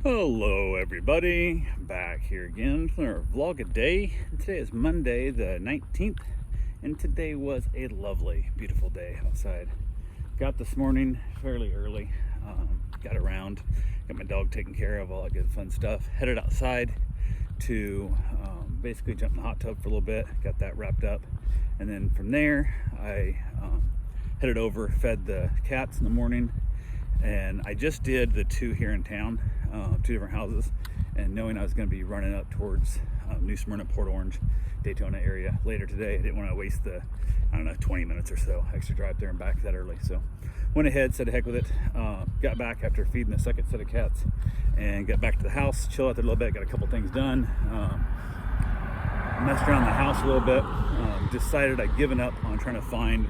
Hello everybody, back here again for our vlog a day. Today is Monday the 19th and today was a lovely, beautiful day outside. Got this morning fairly early, got around, got my dog taken care of, all that good fun stuff. Headed outside to basically jump in the hot tub for a little bit, got that wrapped up. And then from there, I headed over, fed the cats in the morning. And I just did the two here in town, two different houses, and knowing I was going to be running up towards New Smyrna, Port Orange, Daytona area later today, I didn't want to waste the, 20 minutes or so extra drive there and back that early. So went ahead, said heck with it, got back after feeding the second set of cats and got back to the house, chill out there a little bit, got a couple things done, messed around the house a little bit, decided I'd given up on trying to find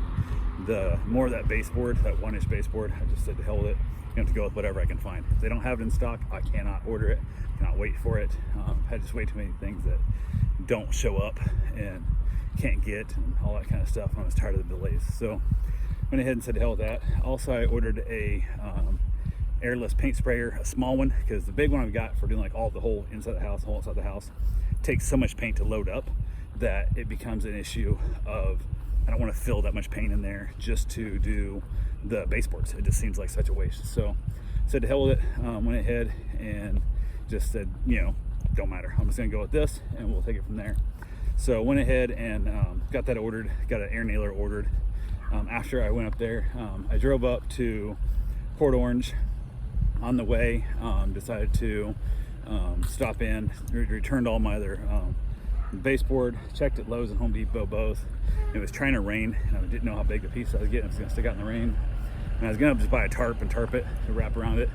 the more of that baseboard, that 1-inch baseboard. I just said to hell with it. You have to go with whatever I can find. If they don't have it in stock, I cannot order it, cannot wait for it. Had just way too many things that don't show up and can't get and all that kind of stuff. I was tired of the delays. So went ahead and said to hell with that. Also, I ordered a airless paint sprayer, a small one, because the big one I've got for doing like all the whole inside the house, whole outside the house, takes so much paint to load up that it becomes an issue of I don't want to fill that much paint in there just to do the baseboards. It just seems like such a waste. So said to hell with it, went ahead and just said, don't matter. I'm just gonna go with this and we'll take it from there. So went ahead and got that ordered, got an air nailer ordered. After I went up there, I drove up to Port Orange. On the way, decided to stop in, returned all my other baseboard, checked at Lowe's and Home Depot both. It was trying to rain and I didn't know how big the piece I was getting. It was going to stick out in the rain, and I was going to just buy a tarp and tarp it to wrap around it,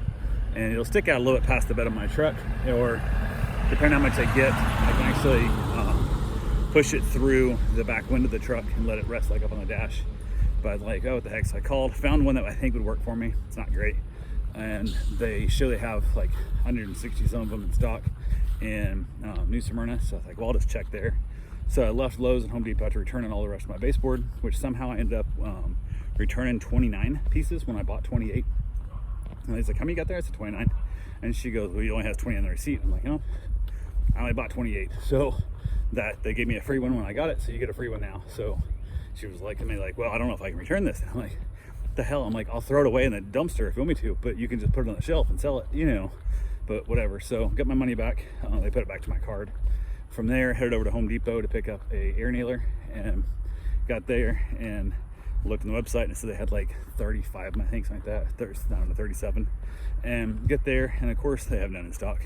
and it'll stick out a little bit past the bed of my truck, or depending on how much I get, I can actually push it through the back window of the truck and let it rest like up on the dash. But like, oh, what the heck. So I called, found one that I think would work for me. It's not great, and they have like 160 some of them in stock in New Smyrna. So I was like, well, I'll just check there. So I left Lowe's and Home Depot to return in all the rest of my baseboard, which somehow I ended up returning 29 pieces when I bought 28. And he's like, how many you got there? I said 29. And she goes, well, you only have 20 on the receipt. I'm like, no, I only bought 28. So that they gave me a free one when I got it, so you get a free one now. So she was like to me, like, well, I don't know if I can return this. And I'm like, what the hell? I'm like, I'll throw it away in the dumpster if you want me to, but you can just put it on the shelf and sell it, but whatever. So got my money back. They put it back to my card. From there, headed over to Home Depot to pick up a air nailer, and got there and looked on the website and it said they had like 35, I think, something like that, down to 37. And get there, and of course they have none in stock.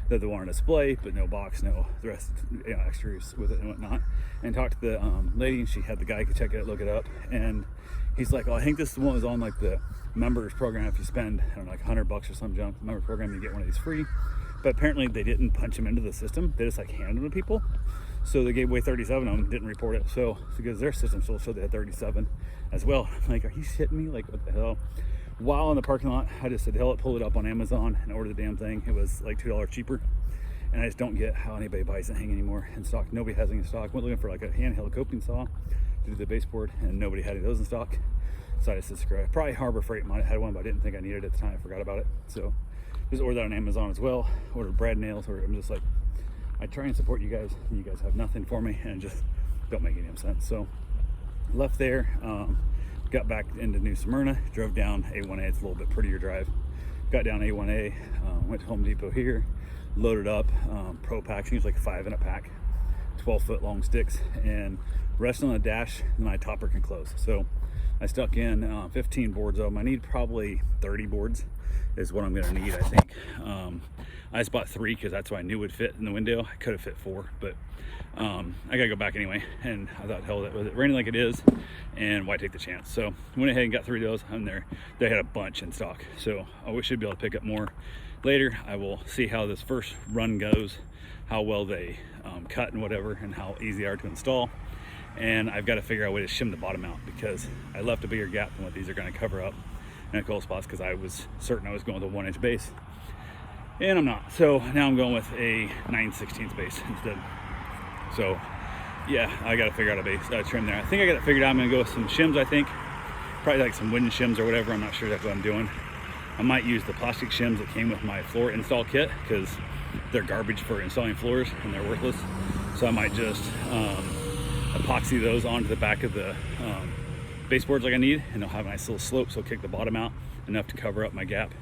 They're the one on display, but no box, no the rest, extras with it and whatnot. And talked to the lady, and she had the guy could check it, look it up, and he's like, oh, I think this is the one that was on like the members program. If you spend, I don't know, like $100 or some junk member program, you get one of these free. But apparently they didn't punch them into the system. They just like handed them to people. So they gave away 37 of them, didn't report it. So because their system still showed they had 37 as well. I'm like, are you shitting me? Like, what the hell? While in the parking lot, I just said, hell, it, pulled it up on Amazon and ordered the damn thing. It was like $2 cheaper. And I just don't get how anybody buys anything anymore in stock. Nobody has any in stock. Went looking for like a handheld coping saw to do the baseboard, and nobody had any of those in stock. So I just said, screw it. Probably Harbor Freight might have had one, but I didn't think I needed it at the time. I forgot about it. So just ordered that on Amazon as well. Ordered brad nails, or I'm just like, I try and support you guys, and you guys have nothing for me, and just don't make any sense. So left there, got back into New Smyrna, drove down A1A. It's a little bit prettier drive. Got down A1A, went to Home Depot here, loaded up Pro Packs. It's like 5 in a pack, 12-foot long sticks, and rest on the dash, and my topper can close. So I stuck in 15 boards of them. I need probably 30 boards is what I'm gonna need, I think. I just bought 3 because that's what I knew would fit in the window. I could have fit 4, but I gotta go back anyway. And I thought, hell, with it raining like it is, and why take the chance? So went ahead and got 3 of those. And they had a bunch in stock. So I should be able to pick up more later. I will see how this first run goes, how well they cut and whatever, and how easy they are to install. And I've got to figure out a way to shim the bottom out, because I left a bigger gap than what these are going to cover up in a couple spots, because I was certain I was going with a 1-inch base, and I'm not. So now I'm going with a 9/16 base instead. So yeah, I got to figure out a base trim there. I think I got it figured out. I'm going to go with some shims. I think probably like some wooden shims or whatever. I'm not sure that's what I'm doing. I might use the plastic shims that came with my floor install kit because they're garbage for installing floors and they're worthless. So I might just epoxy those onto the back of the baseboards like I need, and they'll have a nice little slope, so I'll kick the bottom out enough to cover up my gap,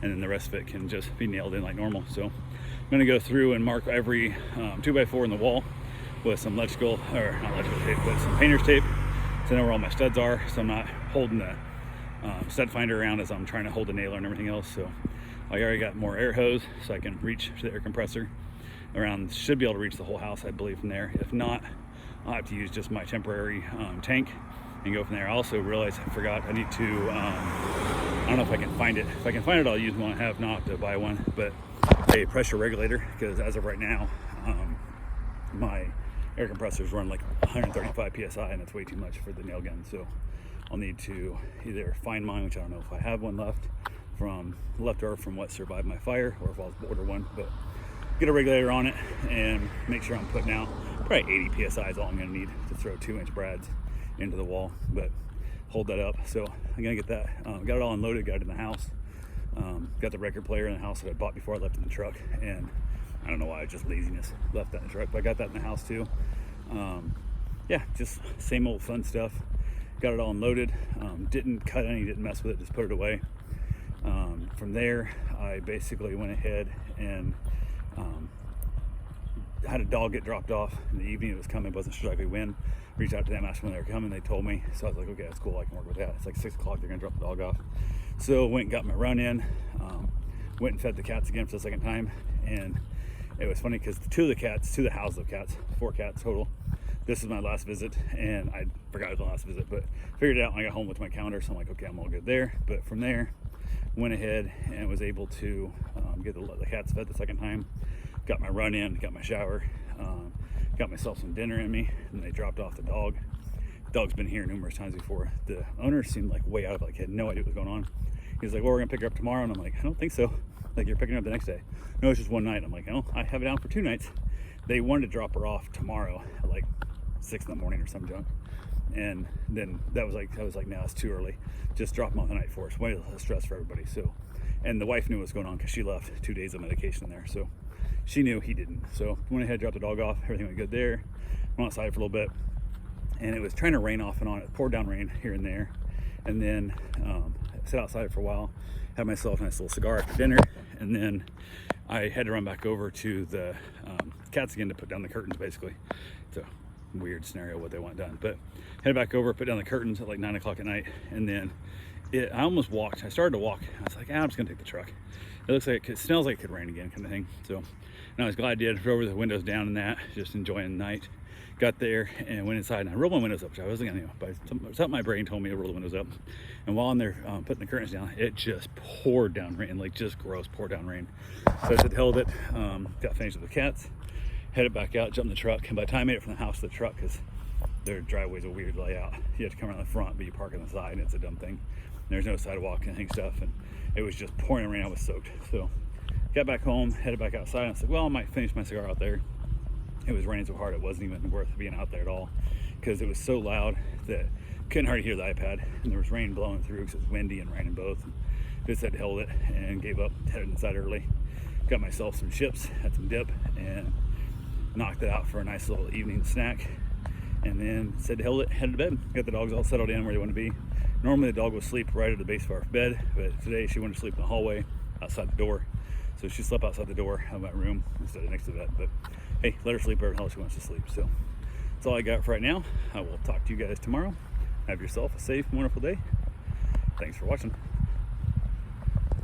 and then the rest of it can just be nailed in like normal. So I'm gonna go through and mark every 2x4 in the wall with some not electrical tape, but some painter's tape, so I know where all my studs are, so I'm not holding the stud finder around as I'm trying to hold the nailer and everything else. So I already got more air hose so I can reach the air compressor around, should be able to reach the whole house, I believe, from there. If not, I'll have to use just my temporary tank and go from there. I also realized I forgot I need to, I don't know if I can find it. If I can find it, I'll use one I have, not to buy one, but a pressure regulator, because as of right now, my air compressors run like 135 PSI, and that's way too much for the nail gun. So I'll need to either find mine, which I don't know if I have one leftover from what survived my fire, or if I'll order one, but get a regulator on it and make sure I'm putting out probably 80 PSI is all I'm gonna need to throw 2-inch brads into the wall, but hold that up. So I'm gonna get that, got it all unloaded, got it in the house, got the record player in the house that I bought before I left in the truck, and I don't know why, just laziness, left that in the truck, but I got that in the house too. Yeah, just same old fun stuff. Got it all unloaded, didn't cut any, didn't mess with it, just put it away. From there, I basically went ahead and had a dog get dropped off in the evening. It was coming, wasn't sure exactly when. Reached out to them, asked when they were coming. They told me, so I was like, okay, that's cool, I can work with that. It's like 6 o'clock, they're gonna drop the dog off. So went and got my run in, went and fed the cats again for the second time. And it was funny because two of the house of cats, 4 cats total. This is my last visit, and I forgot it was the last visit, but figured it out when I got home with my calendar. So I'm like, okay, I'm all good there. But from there, went ahead and was able to get the cats fed the second time. Got my run in, got my shower, got myself some dinner in me, and they dropped off the dog. The dog's been here numerous times before. The owner seemed like way out of it, like he had no idea what was going on. He's like, well, we're gonna pick her up tomorrow, and I'm like, I don't think so. Like, you're picking her up the next day. No, it's just one night. I'm like, oh, I have it down for 2 nights. They wanted to drop her off tomorrow at like 6 in the morning or some junk. And then I was like, no, it's too early. Just drop them off the night for us. Way less stress for everybody. So, and the wife knew what was going on because she left 2 days of medication there. So she knew, he didn't. So went ahead, dropped the dog off. Everything went good there. Went outside for a little bit, and it was trying to rain off and on. It poured down rain here and there. And then sat outside for a while, had myself a nice little cigar after dinner, and then I had to run back over to the cats again to put down the curtains. Basically, it's a weird scenario what they want done, but headed back over, put down the curtains at like 9 o'clock at night, and then I almost walked. I started to walk. I was like, I'm just gonna take the truck. It looks like it smells like it could rain again, kind of thing. So, and I was glad I did. Drove the windows down and that, just enjoying the night. Got there and went inside, and I rolled my windows up, which I wasn't gonna, but something my brain told me to roll the windows up. And while I'm there putting the curtains down, it just poured down rain, like just gross, poured down rain. So I said, held it, got finished with the cats, headed back out, jumped in the truck, and by the time I made it from the house to the truck, because their driveway's a weird layout. You have to come around the front, but you park on the side, and it's a dumb thing. There's no sidewalk and stuff, and it was just pouring rain. I was soaked. So got back home, headed back outside, and I was like, well, I might finish my cigar out there. It was raining so hard it wasn't even worth being out there at all, because it was so loud that couldn't hardly hear the iPad, and there was rain blowing through because it was windy and raining both. Just had held it and gave up, headed inside early. Got myself some chips, had some dip, and knocked it out for a nice little evening snack, and then said to hold it, headed to bed. Got the dogs all settled in where they want to be. Normally the dog would sleep right at the base of our bed, but today she wanted to sleep in the hallway outside the door. So she slept outside the door of my room instead of next to the bed. But hey, let her sleep wherever the hell she wants to sleep. So that's all I got for right now. I will talk to you guys tomorrow. Have yourself a safe, wonderful day. Thanks for watching.